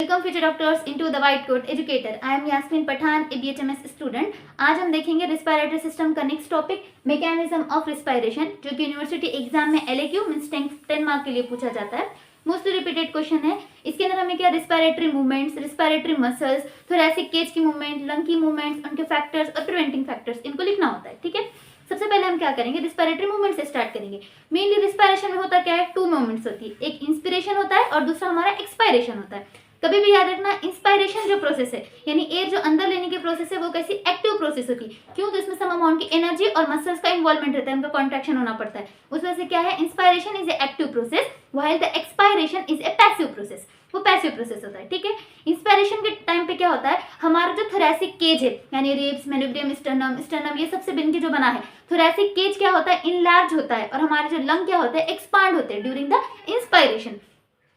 Welcome future doctors into the white coat educator. I am Yasmin Pathan, a BHMS student. आज हम देखेंगे respiratory system का next topic mechanism of respiration, जो कि university exam में LAQ means 10 mark के लिए पूछा जाता है। मोस्टली रिपीटेड क्वेश्चन है। इसके अंदर हमें क्या respiratory movements, respiratory muscles, thoracic cage की मूवमेंट, लंग की मूवमेंट्स, उनके फैक्टर्स और प्रिवेंटिंग फैक्टर्स, इनको लिखना होता है। ठीक है, सबसे पहले हम क्या करेंगे, रेस्पिरेटरी मूवमेंट से स्टार्ट करेंगे। मेनली रेस्पिरेशन में होता क्या है, 2 मूवमेंट्स होती है, एक इंस्पिरेशन होता है और दूसरा हमारा एक्सपायरेशन होता है। कभी भी याद रखना, इंस्पायरेशन जो प्रोसेस है यानी एयर जो अंदर लेने की प्रोसेस है वो कैसी एक्टिव प्रोसेस होती है। क्यों? तो इसमें सम अमाउंट की एनर्जी और मसल्स का इन्वॉल्वमेंट रहता है, उनका कॉन्ट्रैक्शन होना पड़ता है। उसमें से क्या है, inspiration is a active process while the expiration is a passive process. वो पैसिव प्रोसेस होता है। ठीक है, इंस्पायरेशन के टाइम पे क्या होता है, हमारा जो थोरैसिक केज है यानी रिब्स, मेनिब्रियम, स्टर्नम, ये सबसे मिलकर जो बना है, थोरैसिक केज क्या होता है, इनलार्ज होता है और हमारे जो लंग क्या होते हैं, एक्सपांड होते हैं ड्यूरिंग द इंस्पायरेशन।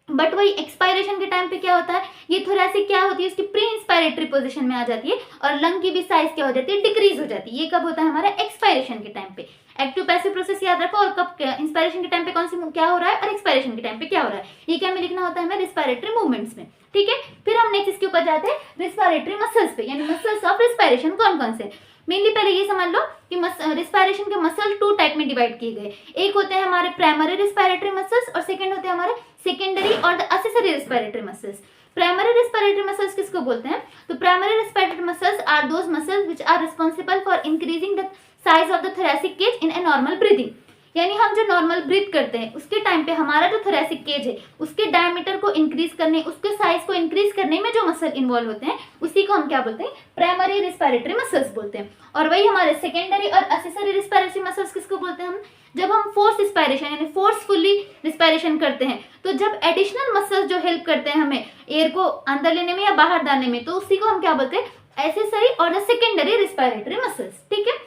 बट वही एक्सपायरेशन के टाइम पे क्या होता है, ये थोरैसिक क्या होती है, इसकी प्री इंस्पायरेटरी पोजीशन में आ जाती है और लंग की भी साइज क्या हो जाती है, डिक्रीज हो जाती है। ये कब होता है, हमारा एक्सपायरेशन के टाइम पे। एक्टिव पैसिव प्रोसेस याद रखो, और कब इंस्पायरेशन के टाइम पे कौन सी क्या हो रहा है और एक्सपायरेशन के टाइम पे क्या हो रहा है, ये क्या हमें लिखना होता है हमें रेस्पिरेटरी मूवमेंट्स में। ठीक है, फिर हम नेक्स्ट इसके ऊपर जाते हैं रेस्पिरेटरी मसल्स पे, यानी मसल्स ऑफ रेस्पिरेशन कौन कौन से। मेनली पहले ये समझ लो कि रेस्पिरेशन के मसल 2 टाइप में डिवाइड किए गए। एक होते हैं हमारे प्राइमरी रेस्पिरेटरी मसल्स और सेकंड होते हैं हमारे सेकेंडरी और the accessory respiratory muscles. Primary respiratory muscles किसको बोलते हैं, तो primary respiratory muscles are those muscles which are responsible for increasing the size of the thoracic cage in a normal breathing. यानी हम जो नॉर्मल ब्रीथ करते हैं उसके टाइम पे हमारा जो थोरैसिक केज है उसके डायमीटर को इंक्रीज करने, उसके साइज को इंक्रीज करने में जो मसल इन्वॉल्व होते हैं उसी को हम क्या बोलते हैं, प्राइमरी रेस्पिरेटरी मसल्स बोलते हैं। और वही हमारे सेकेंडरी और एक्सेसरी रेस्पिरेटरी मसल्स किसको बोलते हैं हम, जब हम फोर्स रिस्पिरेशन यानी फोर्सफुली रिस्पिरेशन करते हैं, तो जब एडिशनल मसल्स जो हेल्प करते हैं हमें एयर को अंदर लेने में या बाहर डालने में, तो उसी को हम क्या बोलते हैं, एक्सेसरी और सेकेंडरी रेस्पिरेटरी मसल्स। ठीक है,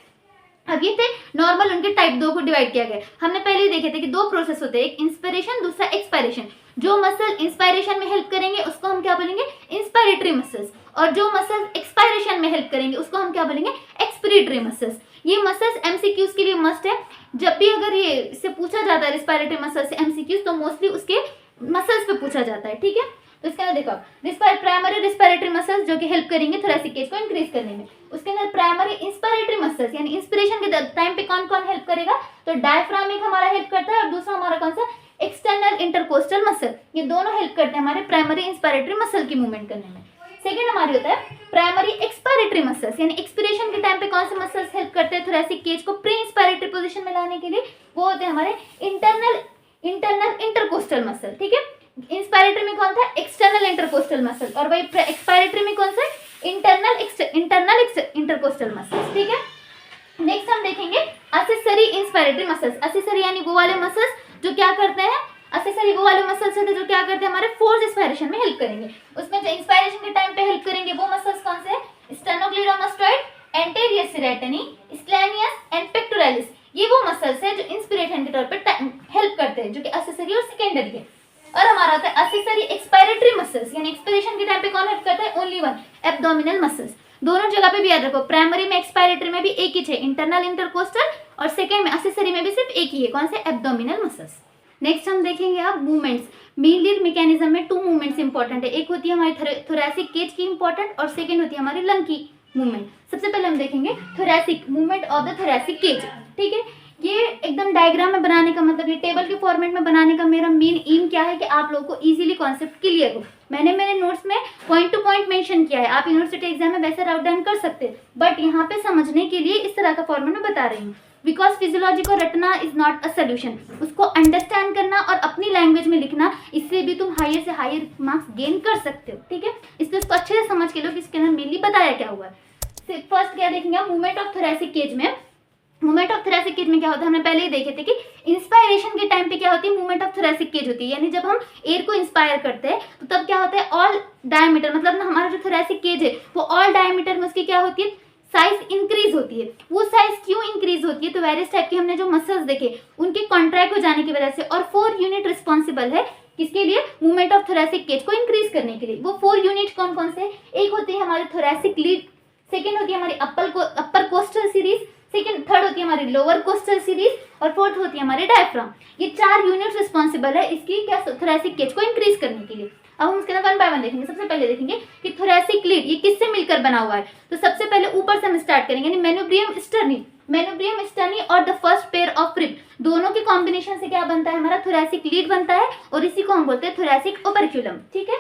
अब ये थे नॉर्मल, उनके टाइप 2 को डिवाइड किया गया। हमने पहले ही देखे थे कि 2 प्रोसेस होते हैं, एक इंस्पिरेशन दूसरा एक्सपायरेशन। जो मसल इंस्पायरेशन में हेल्प करेंगे उसको हम क्या बोलेंगे, इंस्पायरेटरी मसल्स, और जो मसल एक्सपायरेशन में हेल्प करेंगे उसको हम क्या बोलेंगे, एक्सपिरेटरी मसल्स। ये मसल्स MCQs के लिए मस्ट है। जब भी अगर ये इससे पूछा जाता है रेस्पिरेटरी मसल्स से MCQs, तो मोस्टली उसके मसल्स पे पूछा जाता है। ठीक है, तो इसके अंदर देखो प्राइमरी रेस्पिरेटरी मसल्स जो कि हेल्प करेंगे थोरैसिक केज को इंक्रीज करने में। उसके अंदर प्राइमरी इंस्पिरेटरी मसल्स यानी इंस्पिरेशन के टाइम पे कौन कौन हेल्प करेगा, तो डायफ्राम एक हमारा हेल्प करता है और दूसरा हमारा कौन सा, एक्सटर्नल इंटरकोस्टल मसल। ये दोनों हेल्प करते हैं हमारे प्राइमरी इंस्पिरेटरी मसल की मूवमेंट करने में। सेकेंड हमारी होता है प्राइमरी एक्सपायरेटरी मसल्स, यानी एक्सपिरेशन के टाइम पे कौन से मसल्स हेल्प करते हैं थोरैसिक केज को प्री इंस्पिरेटरी पोजीशन में लाने के लिए, वो होते हैं हमारे इंटरनल इंटरकोस्टल मसल। ठीक है, इंस्पायरेटरी में कौन था, एक्सटर्नल इंटरकोस्टल मसल, और वही एक्सपायरेटरी में कौन सा, इंटरनल इंटरकोस्टल मसल्स। ठीक है, नेक्स्ट हम देखेंगे एक्सेसरी इंस्पायरेटरी मसल्स। एक्सेसरी यानी वो वाले मसल्स जो क्या करते हैं, एक्सेसरी वो वाले मसल्स होते हैं जो क्या करते हैं, हमारे फोर्स इंस्पायरेशन में हेल्प करेंगे। उसमें जो इंस्पायरेशन के टाइम पे हेल्प करेंगे वो मसल्स कौन से हैं, स्टेनोक्लीडोमास्टोइड, एंटेरियर सेरेटनी, स्क्लेनियस एंड पेक्टोरालिस। ये वो मसल्स है जो इंस्पिरेशन के तौर पर हेल्प करते हैं, जो कि एक्सेसरी और सेकेंडरी है। और हमारा आता है एक्सेसरी एक्सपायरेटरी मसल्स, यानी एक्सपिरेशन के टाइम पे कौन हेल्प करता है, ओनली वन, एब्डोमिनल मसल्स। दोनों जगह पे भी याद रखो, प्राइमरी में एक्सपायरेटरी में भी एक ही है, इंटरनल इंटरकोस्टल, और सेकंड में एक्सेसरी में भी सिर्फ एक ही है, कौन से, एब्डोमिनल मसल्स। नेक्स्ट हम देखेंगे अब मूवमेंट्स। मेनली मैकेनिज्म में 2 मूवमेंट्स इंपॉर्टेंट है, एक होती है हमारी थोरैसिक केज की इंपॉर्टेंट और सेकंड होती है हमारी लंग की मूवमेंट। सबसे पहले हम देखेंगे thoracic movement of the thoracic cage. ठीक है, ये एकदम डायग्राम में बनाने का मतलब, ये टेबल के फॉर्मेट में बनाने का मेरा मेन एम क्या है कि आप लोगों को इजीली कॉन्सेप्ट क्लियर हो। मैंने मेरे नोट्स में पॉइंट टू पॉइंट मेंशन किया है, आप यूनिवर्सिटी एग्जाम में वैसे राउट डाउन कर सकते हैं, बट यहाँ पे समझने के लिए इस तरह का फॉर्मेट में बता रही हूँ। बिकॉज फिजियोलॉजी को रटना इज नॉट अ सोल्यूशन, उसको अंडरस्टैंड करना और अपनी लैंग्वेज में लिखना, इससे भी तुम हायर से हायर मार्क्स गेन कर सकते हो। ठीक है, इसलिए उसको अच्छे से समझ के लो कि इसके अंदर मेनली बताया क्या हुआ है। फर्स्ट क्या देखेंगे, मूवमेंट ऑफ थोरैसिक केज में। मूवमेंट ऑफ थोरैसिक केज में क्या होता है, हमने पहले ही देखे थे कि इंस्पायरेशन के टाइम पे क्या होती है, मूवमेंट ऑफ थोरैसिक केज होती है। यानी जब हम एयर को इंस्पायर करते हैं तो तब क्या होता है, ऑल डायमीटर, मतलब ना हमारा जो थोरैसिक केज है वो ऑल डायमीटर में उसकी क्या होती है, साइज इंक्रीज होती है। वो साइज क्यों इंक्रीज होती है, तो वेरियस टाइप के हमने जो मसल्स देखे उनके कॉन्ट्रैक्ट हो जाने की वजह से, और 4 यूनिट रिस्पॉन्सिबल है किसके लिए, मूवमेंट ऑफ थोरैसिक केज को इंक्रीज करने के लिए। वो 4 यूनिट कौन कौन से, एक होती है हमारी थोरैसिक लीड, सेकेंड होती है हमारी अपर कोस्टल सीरीज, थर्ड होती है हमारी लोअर कोस्टल सीरीज, और फोर्थ होती है हमारी डायफ्राम। ये 4 यूनिट्स रिस्पॉन्सिबल है इसकी क्या, थोरैसिक केज को इंक्रीज करने के लिए। अब हम उसके अंदर वन बाय वन देखेंगे। सबसे पहले देखेंगे कि थोरैसिक लीड ये किससे मिलकर बना हुआ है। तो सबसे पहले ऊपर से हम स्टार्ट करेंगे, यानी मेनोब्रियम स्टर्नी और the first pair of rib, दोनों के कॉम्बिनेशन से क्या बनता है हमारा थोरैसिक लीड बनता है, और इसी को हम बोलते हैं थोरैसिक ओपर्क्यूलम। ठीक है,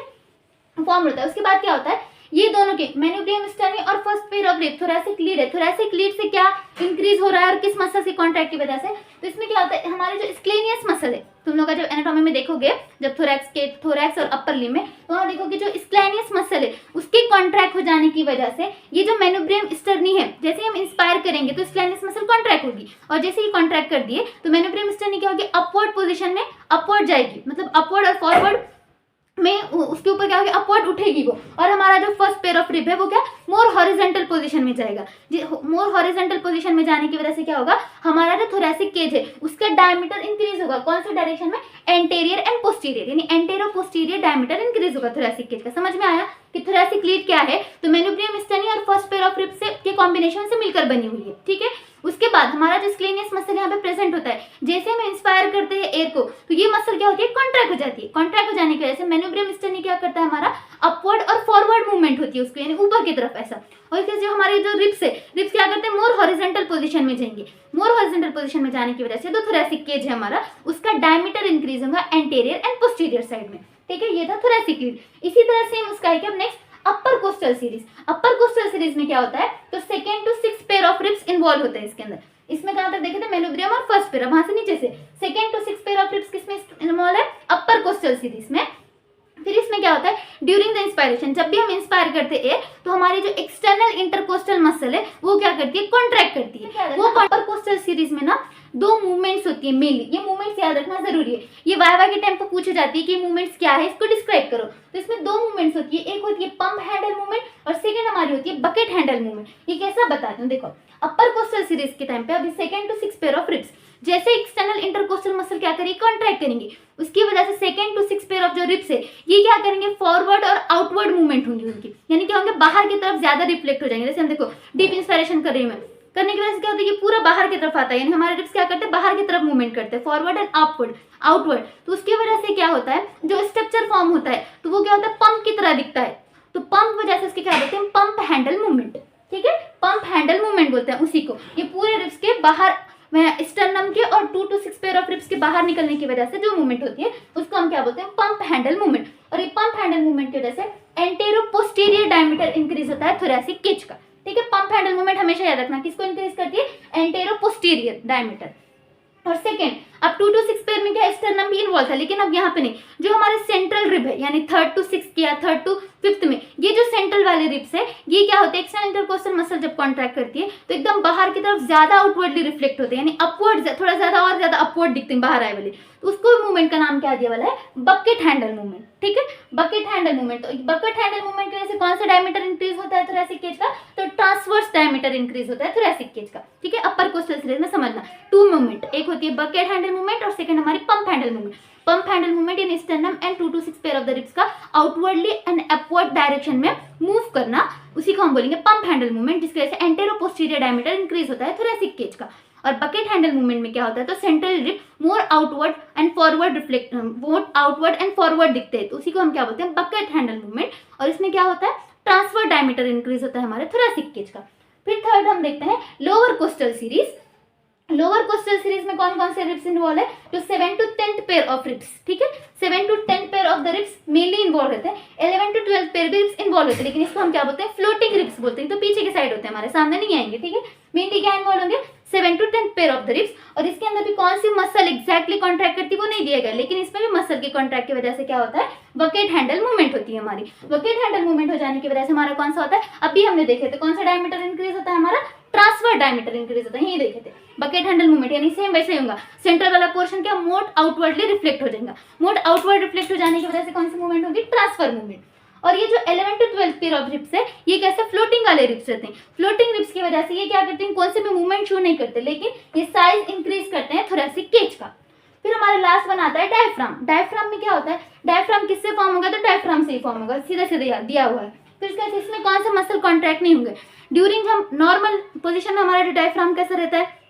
फॉर्म होता है। उसके बाद क्या होता है, ये दोनों के मेनोब्रियम स्टर्नी और first pair of rib thoracic lead है। थोरैसिक लीड से क्या इंक्रीज हो रहा है और किस मसल से कॉन्ट्रैक्ट की वजह से, तो इसमें क्या होता है हमारे जो स्क्लेनियस मसल है, तुम लोग का जब एनाटॉमी में देखोगे, जब थोरैक्स और अपर लिम्ब में, तो वहां देखोगे जो स्क्लेनियस मसल है उसके कॉन्ट्रैक्ट हो जाने की वजह से ये जो मेनोब्रियम स्टर्नी है, जैसे हम इंस्पायर करेंगे तो स्क्लेनियस मसल कॉन्ट्रैक्ट होगी, और जैसे ही कॉन्ट्रैक्ट कर दिए तो मेनोब्रियम स्टर्नी क्या होगी, अपवर्ड पोजिशन में अपवर्ड जाएगी, मतलब अपवर्ड और फॉरवर्ड में उसके ऊपर क्या होगी, अपवर्ड उठेगी वो, और हमारा जो फर्स्ट पेयर ऑफ रिब है वो क्या मोर हॉरिजॉन्टल पोजीशन में जाएगा। मोर हॉरिजॉन्टल पोजीशन में जाने की वजह से क्या होगा, हमारा जो थोरैसिक केज है उसका डायमीटर इंक्रीज होगा। कौन से डायरेक्शन में, एंटेरियर एंड पोस्टीरियर, यानी एंटेरो पोस्टीरियर डायमीटर इंक्रीज होगा थोरैसिक केज का। समझ में आया कि थोरैसिक लीड क्या है, तो मेनोब्रियम स्टर्नी और फर्स्ट पेयर ऑफ रिब से के कॉम्बिनेशन से मिलकर बनी हुई है। ठीक है, उसके बाद हमारा जो स्क्लेनियस मसल यहाँ पे प्रेजेंट होता है, जैसे हम इंस्पायर करते हैं एयर को तो ये मसल क्या होती है, कॉन्ट्रैक्ट हो जाती है। कॉन्ट्रैक्ट हो जाने की वजह से मेनोब्रियम स्टर्नी क्या करता है, हमारा अपवर्ड और फॉरवर्ड मूवमेंट होती है उसको, यानी ऊपर की तरफ ऐसा। और इसके जो हमारे जो रिब्स है, रिब्स क्या करते हैं, मोर हॉरिजॉन्टल पोजीशन में जाएंगे। मोर हॉरिजॉन्टल पोजीशन में जाने की वजह से जो थोरैसिक केज है हमारा, उसका डायमीटर इंक्रीज होगा एंटेरियर एंड पोस्टीरियर साइड में। ठीक है, ये था थोरैसिक लीड। इसी तरह से हम उसका है कि अब नेक्स्ट अपर कोस्टल सीरीज। अपर कोस्टल सीरीज में क्या होता है, तो 2nd to 6th pair of ribs involve होते हैं इसके अंदर। इसमें कहां तक देखे थे, मेनोब्रियम और फर्स्ट पेयर, वहां से नीचे से 2nd to 6th pair of ribs किसमें इन्वॉल्व है, अपर कोस्टल सीरीज में। फिर इसमें क्या होता है, ड्यूरिंग द इंस्पायरेशन, जब भी हम इंस्पायर करते हैं तो हमारी जो एक्सटर्नल इंटरकोस्टल मसल है वो क्या करती है, कॉन्ट्रैक्ट करती है। वो अपर कोस्टल सीरीज में ना दो मूवमेंट्स होती है मेनली, ये मूवमेंट्स याद रखना जरूरी है। ये वाइवा के टाइम पर पूछी जाती है कि मूवमेंट्स क्या है, इसको डिस्क्राइब करो। तो इसमें दो मूवमेंट्स होती है, एक होती है पंप हैंडल मूवमेंट और सेकंड हमारी होती है बकेट हैंडल मूवमेंट। ये कैसा बताती हूँ, देखो अपर कोस्टल सीरीज के टाइम पे अभी 2nd to 6th pair of ribs, जैसे एक्सटर्नल इंटरकोस्टल मसल क्या करेगी, कॉन्ट्रैक्ट करेंगे, उसकी वजह से 2nd to 6th pair of जो रिब्स है ये क्या करेंगे, फॉरवर्ड और आउटवर्ड मूवमेंट होंगी उनकी, यानी क्या होंगे, बाहर की तरफ ज्यादा रिफ्लेक्ट हो जाएंगे। जैसे हम देखो डीप इंस्पायरेशन कर रही हूँ मैं, करने की वजह से क्या होता है कि पूरा बाहर की तरफ आता है, यानी हमारे रिब्स क्या करते हैं, बाहर की तरफ मूवमेंट करते हैं, फॉरवर्ड एंड अपवर्ड आउटवर्ड। तो उसकी वजह से क्या होता है, जो स्ट्रक्चर फॉर्म होता है तो वो क्या होता है, पंप की तरह दिखता है। तो पंप वजह से उसके क्या बोलते हैं, पंप हैंडल मूवमेंट। ठीक है, पंप हैंडल मूवमेंट बोलते हैं उसी को। ये पूरे रिब्स के बाहर स्टर्नम के और 2 to 6 पेयर ऑफ रिब्स के बाहर निकलने की वजह से जो मूवमेंट होती है उसको हम क्या बोलते हैं, पंप हैंडल मूवमेंट। और ये पंप हैंडल मूवमेंट की वजह से एंटेरो पोस्टीरियर डायमीटर इंक्रीज होता है थोरैसिक केज का। ठीक है, पंप हैंडल मूवमेंट हमेशा याद रखना, किसको इंक्रीज करती है, एंटेरो पोस्टीरियर डायमीटर। और सेकंड, अब 2 to 6 पेयर में क्या स्टर्नम भी इन्वॉल्व था, लेकिन अब यहाँ पे नहीं, जो हमारे सेंट्रल रिब है यानी 3rd to 6th या 3rd to 5th में ये जो सेंट्रल वाले रिब्स है ये क्या होते हैं, एक्सटर्नल इंटरकोस्टल मसल जब कॉन्ट्रैक्ट करती है तो एकदम बाहर की तरफ ज्यादा आउटवर्डली रिफ्लेक्ट होते हैं, यानी अपवर्ड थोड़ा ज्यादा और ज्यादा अपवर्ड दिखते हैं बाहर आए वाले। तो उसको मूवमेंट का नाम क्या दिया वाला है, बकेट हैंडल मूवमेंट। ठीक है, बकेट हैंडल मूवमेंट। तो बकेट हैंडल मूवमेंट की वजह से कौन सा डायमीटर इंक्रीज होता है थोरैसिक केज का, तो ट्रांसवर्स डायमीटर इंक्रीज होता है थोरैसिक केज का। ठीक है, अपर कोस्टल सीरीज में समझना 2 मूवमेंट, एक होती है बकेट हैंडल मूवमेंट और सेकंड हमारी pump handle movement. Pump handle movement in sternum and 2 to 6 pair of the ribs का आउटवर्डली एंड अपवर्ड डायरेक्शन में मूव करना, उसी को हम बोलेंगे पंप हैंडल मूवमेंट, जिसकी वजह से एंटेरो पोस्टीरियर डायमीटर इंक्रीज होता है थोरैसिक केज का। और बकेट हैंडल मूवमेंट में क्या होता है, तो central rib more outward and forward दिखते हैं, तो उसी को हम क्या बोलते हैं, बकेट हैंडल मूवमेंट। और इसमें क्या होता है, ट्रांसफर डायमीटर इंक्रीज होता है हमारे थोरैसिक केज का। फिर थर्ड हम देखते हैं lower coastal series. Lower coastal series में कौन कौन से रिब्स इन्वॉल्व है, तो 7 to 10th pair of ribs. ठीक है, 7 to 10th pair of the ribs mainly involve होते हैं, 11 to 12th पेयर भी रिब्स इन्वॉल्व होते हैं, लेकिन इसको हम क्या बोलते हैं, फ्लोटिंग रिब्स बोलते हैं, तो पीछे के साइड होते हैं, हमारे सामने नहीं आएंगे। ठीक है, मेनली क्या इन्वॉल्व होंगे, 7 to 10th pair of the ribs. और इसके अंदर भी कौन सी मसल एग्जैक्टली कॉन्ट्रैक्ट करती है वो नहीं दिया गया, लेकिन इसमें भी मसल की कॉन्ट्रैक्ट की वजह से क्या होता है, बकेट हैंडल मूवमेंट होती है हमारी। बकेट हैंडल मूवमेंट हो जाने की वजह से हमारा कौन सा होता है, अभी हमने देखे थे कौन सा डायमीटर इंक्रीज होता है, हमारा ट्रांसफर डायमीटर इंक्रीज होता है, यही देखे थे। बकेट हैंडल मूवमेंट यानी सेम वैसे ही होगा, सेंट्रल वाला पोर्शन क्या मोड आउटवर्डली रिफ्लेक्ट हो जाएगा, मोड आउटवर्ड रिफ्लेक्ट हो जाने की वजह से कौन सी मूवमेंट होगी, ट्रांसफर मूवमेंट। और ये जो 11 to 12th pair of ribs है ये कैसे फ्लोटिंग वाले रिब्स रहते हैं। फ्लोटिंग रिब्स की वजह से ये क्या करते हैं, कौन से भी मूवमेंट शो नहीं करते, लेकिन ये साइज इंक्रीज करते हैं थोरैसिक केज का। फिर हमारा लास्ट वन आता है डायफ्राम। डायफ्राम में क्या होता है, डायफ्राम किससे फॉर्म होगा, तो डायफ्राम से ही फॉर्म होगा, सीधा सीधा दिया हुआ है। फिर इसमें कौन सा मसल कॉन्ट्रैक्ट नहीं होंगे, ड्यूरिंग हम नॉर्मल पोजीशन में हमारा जो डायफ्राम कैसा रहता है,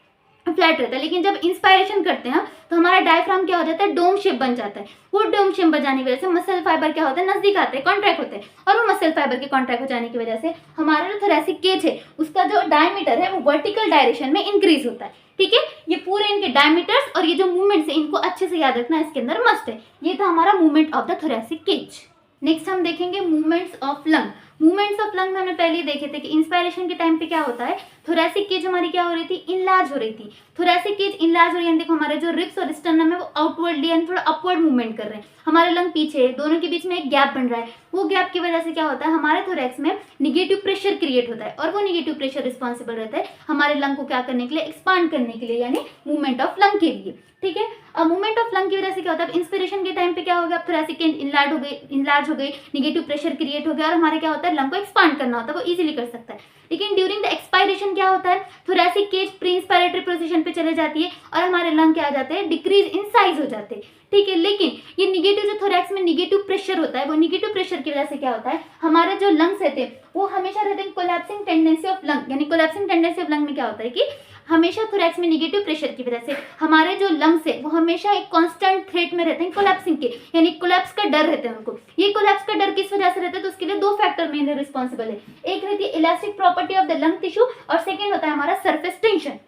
फ्लैट रहता है, लेकिन जब इंस्पायरेशन करते हैं तो हमारा डायफ्राम क्या हो जाता है, डोम शेप बन जाता है। वो डोम शेप बन जाने की वजह से मसल फाइबर क्या होता है, नजदीक आते हैं, कॉन्ट्रैक्ट होते हैं, और वो मसल फाइबर के कॉन्ट्रैक्ट हो जाने की वजह से हमारा जो थोरैसिक केज है उसका जो डायमीटर है वो वर्टिकल डायरेक्शन में इंक्रीज होता है। ठीक है, ये पूरे इनके डायमीटर्स और ये जो मूवमेंट्स है इनको अच्छे से याद रखना इसके अंदर मस्ट है। ये था हमारा movement of the thoracic cage. Next हम देखेंगे movements of lung. Movements of lung में हमने पहले ही देखे थे कि इंस्पायरेशन के टाइम पे क्या होता है, थोरैसिक केज हमारी क्या हो रही थी, इनलार्ज हो रही थी। थोरैसिक केज इनलार्ज हो रही है, देखो हमारे जो रिब्स और स्टर्नम है वो आउटवर्डली यानी थोड़ा अपवर्ड मूवमेंट कर रहे हैं, हमारे लंग पीछे है, दोनों के बीच में एक गैप बन रहा है। वो गैप की वजह से क्या होता है, हमारे थोरैक्स में निगेटिव प्रेशर क्रिएट होता है, और वो निगेटिव प्रेशर रिस्पॉन्सिबल रहता है हमारे लंग को क्या करने के लिए, एक्सपांड करने के लिए, यानी मूवमेंट ऑफ लंग के लिए। ठीक है, अब मूवमेंट ऑफ लंग की वजह से क्या होता है, इंस्पिरेशन के टाइम पे क्या हो गया, थोरैसिक केज इनलार्ज हो गई, निगेटिव प्रेशर क्रिएट हो गया, और हमारे क्या होता है, लंग को एक्सपांड करना होता है, वो इजीली कर सकता है। लेकिन ड्यूरिंग द एक्सपायरेशन क्या होता है, thoracic cage pre inspiratory position पे चले जाती है और हमारे लंग क्या आ जाते हैं, डिक्रीज इन साइज हो जाते हैं। ठीक है, लेकिन ये निगेटिव जो थोरैक्स में निगेटिव प्रेशर होता है, वो निगेटिव प्रेशर की वजह से क्या होता है, हमारे जो लंग्स रहते हैं वो हमेशा रहते हैं कोलैप्सिंग टेंडेंसी ऑफ लंग, यानी कोलैप्सिंग टेंडेंसी ऑफ लंग में क्या होता है कि हमेशा थोरैक्स में निगेटिव प्रेशर की वजह से हमारे जो लंग्स है वो हमेशा एक कांस्टेंट थ्रेट में रहते हैं कोलैप्सिंग के, यानी कोलैप्स का डर रहता है उनको। ये कोलैप्स का डर किस वजह से रहता है, तो उसके लिए दो फैक्टर मेनली रिस्पॉन्सिबल है। एक रहती है elastic property of the lung tissue और सेकेंड होता है हमारा सरफेस टेंशन।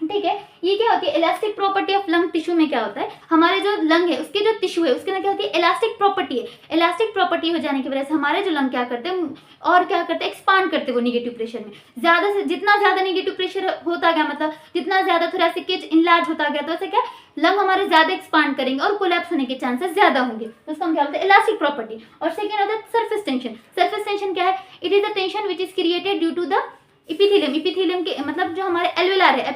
ठीक है, ये क्या होती है, elastic property of lung tissue में क्या होता है, हमारे जो लंग है उसके जो टिश्यू है उसके अंदर क्या होती है, इलास्टिक प्रॉपर्टी है। इलास्टिक प्रॉपर्टी हो जाने की वजह से हमारे जो लंग क्या करते हैं और क्या करते हैं, एक्सपांड करते हैं वो निगेटिव प्रेशर में। ज्यादा से जितना ज्यादा निगेटिव प्रेशर होता गया, मतलब जितना ज्यादा थोरैसिक केज इनलार्ज होता गया, तो ऐसे क्या लंग हमारे ज्यादा एक्सपांड करेंगे और कोलैप्स होने के चांसेस ज्यादा होंगे, तो उसको हम क्या बोलते हैं, इलास्टिक प्रॉपर्टी। और सेकेंड होता है सरफेस टेंशन। सरफेस टेंशन क्या है, it is the tension which is created due to the epithelium. Epithelium के मतलब जो हमारे एल्वेलार है,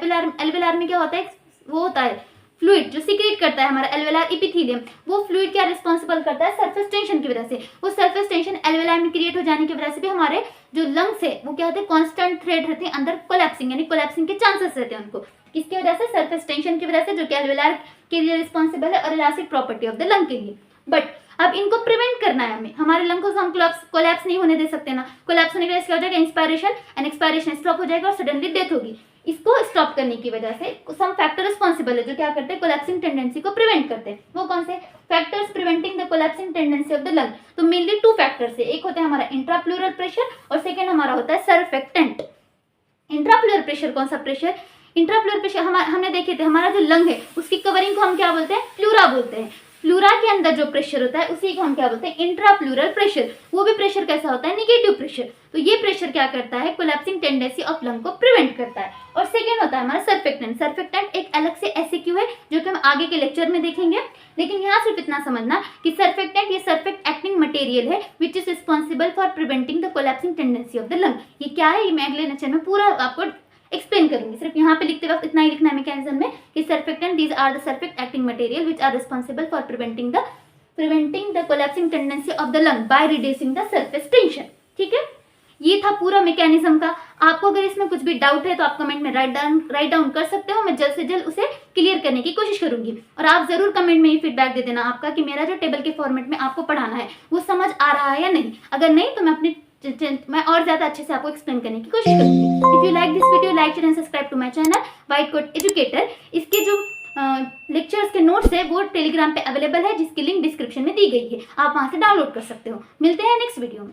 एल्वेलार में क्या होता है, वो होता है फ्लूइड जो सीक्रेट करता है हमारा एल्वेलार इपिथेलियम। वो फ्लूइड क्या रिस्पॉन्सिबल करता है, सरफेस टेंशन की वजह से। वो सरफेस टेंशन एल्वेलार में क्रिएट हो जाने की वजह से भी हमारे जो लंग्स है वो क्या होते हैं, कांस्टेंट थ्रेड रहते हैं अंदर कोलैप्सिंग, यानी कोलैप्सिंग के चांसेस रहते हैं उनको। किसकी वजह से, सरफेस टेंशन की वजह से, जो कि एल्वेलार के लिए रिस्पॉन्सिबल है और elastic property of the lung के लिए। बट अब इनको प्रिवेंट करना है हमें, हमारे लंग को हम कोलैप्स नहीं होने दे सकते ना। कोलैप्स होने की वजह से क्या हो जाएगा, इंस्पायरेशन एंड एक्सपायरेशन स्टॉप हो जाएगा और सडनली डेथ होगी। इसको स्टॉप करने की वजह से सम फैक्टर रिस्पॉन्सिबल है जो क्या करते हैं, कोलैप्सिंग टेंडेंसी को प्रिवेंट करते हैं। वो कौन से factors preventing the collapsing tendency of the lung, तो मेनली टू फैक्टर्स है, एक होता है हमारा इंट्राप्लूरल प्रेशर और सेकेंड हमारा होता है सरफेक्टेंट। इंट्राप्लूरल प्रेशर कौन सा प्रेशर, इंट्राप्लूरल प्रेशर हमने देखे थे, हमारा जो लंग है उसकी कवरिंग को हम क्या बोलते हैं, प्लूरा बोलते हैं। प्लूरा के अंदर जो प्रेशर होता है उसी को हम क्या बोलते हैं, इंट्राप्लूरल प्रेशर। वो भी प्रेशर कैसा होता है, निगेटिव प्रेशर। तो ये प्रेशर क्या करता है, कोलैप्सिंग टेंडेंसी ऑफ लंग को प्रिवेंट करता है। और सेकेंड होता है हमारा सरफेक्टेंट। सरफेक्टेंट एक अलग से एसक्यू है जो कि हम आगे के लेक्चर में देखेंगे, लेकिन यहाँ सिर्फ इतना समझना कि सरफेक्टेंट ये सरफेक्ट एक्टिंग मटेरियल है which is responsible for preventing the collapsing tendency of the lung. ये क्या है, ये मैं अगले लेक्चर में पूरा आपको एक्सप्लेन करूंगी। सिर्फ यहाँ पे लिखते वक्त इतना ही लिखना है मैकेनिज्म में कि surfactant these are the surface acting material which are responsible for preventing the collapsing tendency of the lung by reducing the surface tension. ठीक है, ये था पूरा मैकेनिज्म का। आपको अगर इसमें कुछ भी डाउट है तो आप कमेंट में राइट डाउन कर सकते हो, मैं जल्द से जल्द उसे क्लियर करने की कोशिश करूंगी। और आप जरूर कमेंट में ये फीडबैक दे देना आपका कि मेरा जो टेबल के फॉर्मेट में आपको पढ़ाना है वो समझ आ रहा है या नहीं। अगर नहीं तो मैं और ज्यादा अच्छे से आपको एक्सप्लेन करने की कोशिश करूंगी। If you like this video, like share and subscribe to my channel white coat educator. इसके जो लेक्चर्स के नोट्स है वो टेलीग्राम पे अवेलेबल है, जिसकी लिंक डिस्क्रिप्शन में दी गई है, आप वहां से डाउनलोड कर सकते हो। मिलते हैं नेक्स्ट वीडियो में।